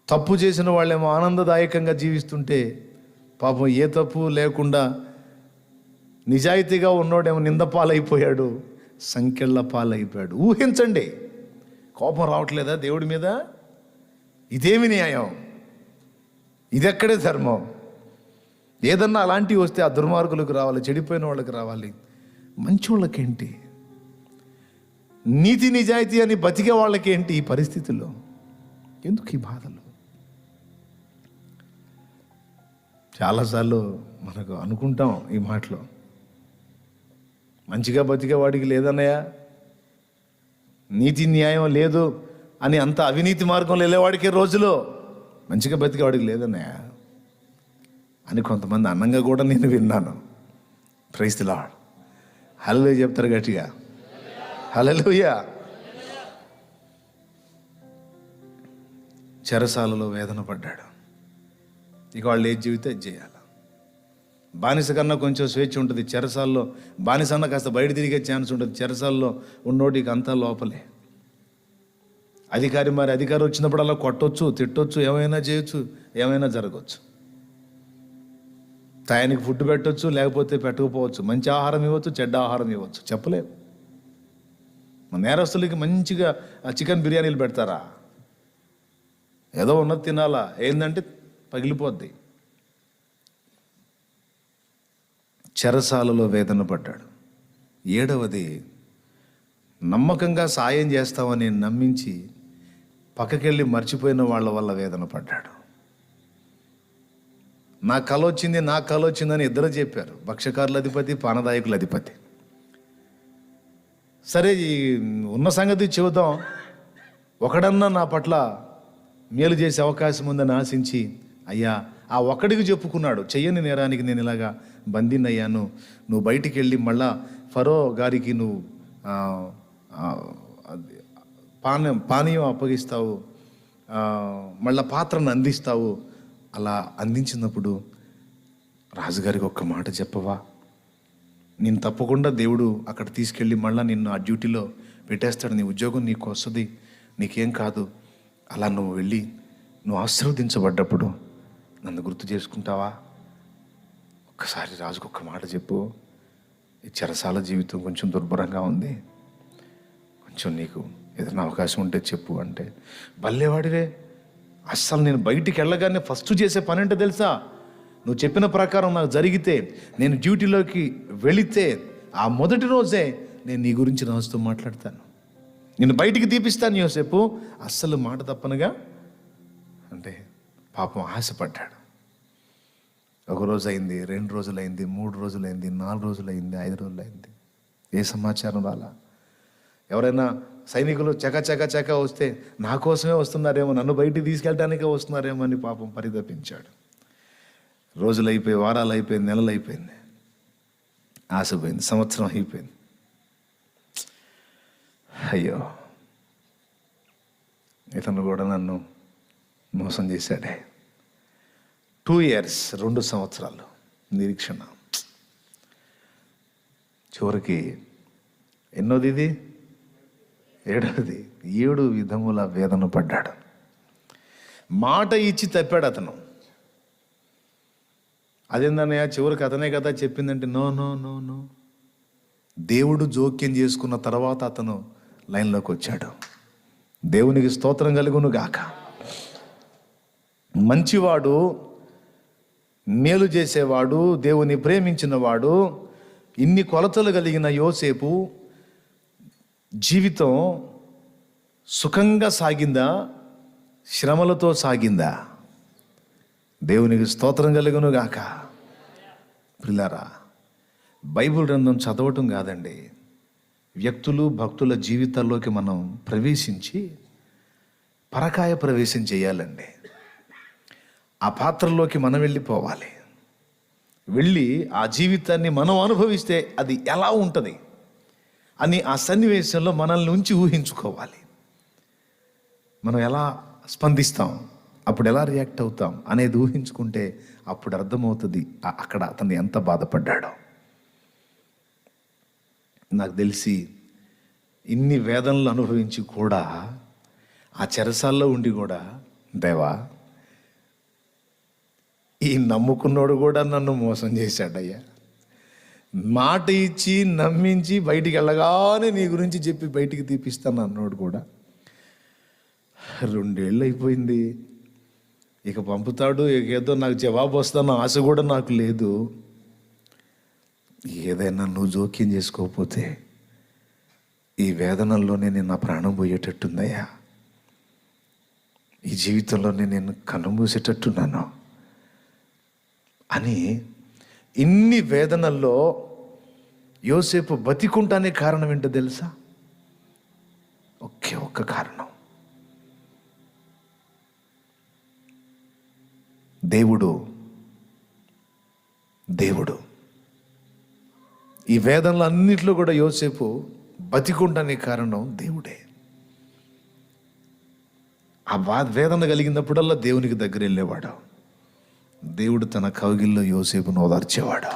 తప్పు చేసిన వాళ్ళేమో ఆనందదాయకంగా జీవిస్తుంటే పాపం ఏ తప్పు లేకుండా నిజాయితీగా ఉన్నోడేమో నింద పాలైపోయాడు, సంకెళ్ళ పాలైపోయాడు. ఊహించండి, కోపం రావట్లేదా దేవుడి మీద? ఇదేమి న్యాయం? ఇదెక్కడే ధర్మం? ఏదన్నా అలాంటివి వస్తే ఆ దుర్మార్గులకు రావాలి, చెడిపోయిన వాళ్ళకి రావాలి, మంచి వాళ్ళకేంటి? నీతి నిజాయితీ అని బతికే వాళ్ళకేంటి ఈ పరిస్థితుల్లో? ఎందుకు ఈ బాధలు? చాలాసార్లు మనకు అనుకుంటాం ఈ మాటలో, మంచిగా బతికే వాడికి లేదన్నయ్యా, నీతి న్యాయం లేదు అని అంత అవినీతి మార్గంలో వెళ్ళేవాడికి రోజులో మంచిగా బతికేవాడికి లేదన్నయ్య అని కొంతమంది అన్నంగా కూడా నేను విన్నాను. Praise the lord. హల్లెలూయా చెప్తారు గట్టిగా, హల్లెలూయా. చెరసాలలో వేదన పడ్డాడు. ఇక వాళ్ళు ఏది జీవితే అది చేయాలి. బానిస కన్నా కొంచెం స్వేచ్ఛ ఉంటుంది. చెరసాల్లో బానిస అన్న కాస్త బయట తిరిగే ఛాన్స్ ఉంటుంది. చెరసాల్లో ఉన్నోటికి అంతా లోపలే. అధికారి వచ్చినప్పుడు అలా కొట్టొచ్చు, తిట్టొచ్చు, ఏమైనా చేయొచ్చు, ఏమైనా జరగవచ్చు. టయానికి ఫుడ్ పెట్టవచ్చు, లేకపోతే పెట్టకపోవచ్చు. మంచి ఆహారం ఇవ్వచ్చు, చెడ్డ ఆహారం ఇవ్వచ్చు, చెప్పలేము. నేరస్తులకి మంచిగా చికెన్ బిర్యానీలు పెడతారా? ఏదో ఉన్నది తినాలా, ఏంటంటే పగిలిపోద్ది. చెరసాలలో వేదన పడ్డాడు. 7వది, నమ్మకంగా సాయం చేస్తామని నమ్మించి పక్కకెళ్ళి మర్చిపోయిన వాళ్ళ వల్ల వేదన పడ్డాడు. నా కల వచ్చిందని ఇద్దరు చెప్పారు, భక్ష్యకారుల అధిపతి, పానదాయకుల అధిపతి. సరే, ఉన్న సంగతి చెబుదాం, ఒకడన్నా నా పట్ల మేలు చేసే అవకాశం ఉందని ఆశించి, అయ్యా ఆ ఒక్కడికి చెప్పుకున్నాడు, చెయ్యని నేరానికి నేను ఇలాగా బందీనయ్యాను, నువ్వు బయటికి వెళ్ళి మళ్ళా ఫరో గారికి నువ్వు పానీయం అప్పగిస్తావు, మళ్ళా పాత్రను అందిస్తావు. అలా అందించినప్పుడు రాజుగారికి ఒక్క మాట చెప్పవా, నేను తప్పకుండా దేవుడు అక్కడ తీసుకెళ్ళి మళ్ళీ నిన్ను ఆ డ్యూటీలో పెట్టేస్తాడు, నీ ఉద్యోగం నీకు వస్తుంది, నీకేం కాదు. అలా నువ్వు వెళ్ళి నువ్వు ఆశీర్వదించబడ్డప్పుడు నన్ను గుర్తు చేసుకుంటావా? ఒక్కసారి రాజుకు ఒక్క మాట చెప్పు, ఈ చెరసాల జీవితం కొంచెం దుర్భరంగా ఉంది, కొంచెం నీకు ఏదైనా అవకాశం ఉంటే చెప్పు అంటే, భలేవాడిరే, అస్సలు నేను బయటికి వెళ్ళగానే ఫస్ట్ చేసే పని అంటే తెలుసా? నువ్వు చెప్పిన ప్రకారం నాకు జరిగితే, నేను డ్యూటీలోకి వెళితే ఆ మొదటి రోజే నేను నీ గురించి రాజుతో మాట్లాడతాను, నేను బయటికి తీపిస్తాను యోసేపు, అస్సలు మాట తప్పనుగా అంటే పాపం ఆశపడ్డాడు. 1 రోజు అయింది, 2 రోజులైంది, 3 రోజులైంది, 4 రోజులైంది, 5 రోజులైంది, ఏ సమాచారం రాలా. ఎవరైనా సైనికులు చక వస్తే నా కోసమే వస్తున్నారేమో, నన్ను బయటికి తీసుకెళ్ళడానికే వస్తున్నారేమో అని పాపం పరితపించాడు. రోజులు అయిపోయి, వారాలు అయిపోయింది, నెలలు అయిపోయింది, ఆశ పోయింది, సంవత్సరం అయిపోయింది. అయ్యో, ఇతను కూడా నన్ను మోసం చేశాడే. 2 years, 2 సంవత్సరాలు నిరీక్షణ. చివరికి ఎన్నోది ఇది? 7వది. 7 విధముల వేదన పడ్డాడు. మాట ఇచ్చి తప్పాడు అతను. అదేందన్నయ్య, చివరికి అతనే కదా చెప్పిందంటే, నో నో నో నో, దేవుడు జోక్యం చేసుకున్న తర్వాత అతను లైన్లోకి వచ్చాడు. దేవునికి స్తోత్రం కలుగును గాక. మంచివాడు, మేలు చేసేవాడు, దేవుని ప్రేమించిన వాడు, ఇన్ని కొలతలు కలిగిన యోసేపు జీవితం సుఖంగా సాగిందా, శ్రమలతో సాగిందా? దేవునికి స్తోత్రం కలుగును గాక. ప్రియులారా, బైబిల్ గ్రంథం చదవటం కాదండి, వ్యక్తులు, భక్తుల జీవితాల్లోకి మనం ప్రవేశించి పరకాయ ప్రవేశం చేయాలండి. ఆ పాత్రలోకి మనం వెళ్ళిపోవాలి. వెళ్ళి ఆ జీవితాన్ని మనం అనుభవిస్తే అది ఎలా ఉంటుంది అని ఆ సన్నివేశంలో మనల్ని ఉంచి ఊహించుకోవాలి. మనం ఎలా స్పందిస్తాం, అప్పుడు ఎలా రియాక్ట్ అవుతాం అనేది ఊహించుకుంటే అప్పుడు అర్థమవుతుంది అక్కడ అతను ఎంత బాధపడ్డాడో. నాకు తెలిసి ఇన్ని వేదనలు అనుభవించి కూడా, ఆ చెరసాల్లో ఉండి కూడా, దేవా ఈ నమ్ముకున్నోడు కూడా నన్ను మోసం చేశాడయ్యా. మాట ఇచ్చి నమ్మించి బయటికి వెళ్ళగానే నీ గురించి చెప్పి బయటికి తీపిస్తాను అన్నోడు కూడా 2 ఏళ్ళు అయిపోయింది. ఇక పంపుతాడు, ఇక ఏదో నాకు జవాబు వస్తాను ఆశ కూడా నాకు లేదు. ఏదైనా నువ్వు జోక్యం చేసుకోకపోతే ఈ వేదనల్లోనే నేను నా ప్రాణం పోయేటట్టుందయ్యా. ఈ జీవితంలోనే నేను కన్నుమూసేటట్టున్నాను అని ఇన్ని వేదనల్లో యోసేపు బతికుంటానే కారణం ఏంటో తెలుసా? ఒక్క కారణం. దేవుడు ఈ వేదనలు అన్నింటిలో కూడా యోసేపు బతికుంటానే కారణం దేవుడే. ఆ వేదన కలిగినప్పుడల్లా దేవునికి దగ్గర వెళ్ళేవాడు. దేవుడు తన కౌగిల్లో యోసేపును ఓదార్చేవాడు.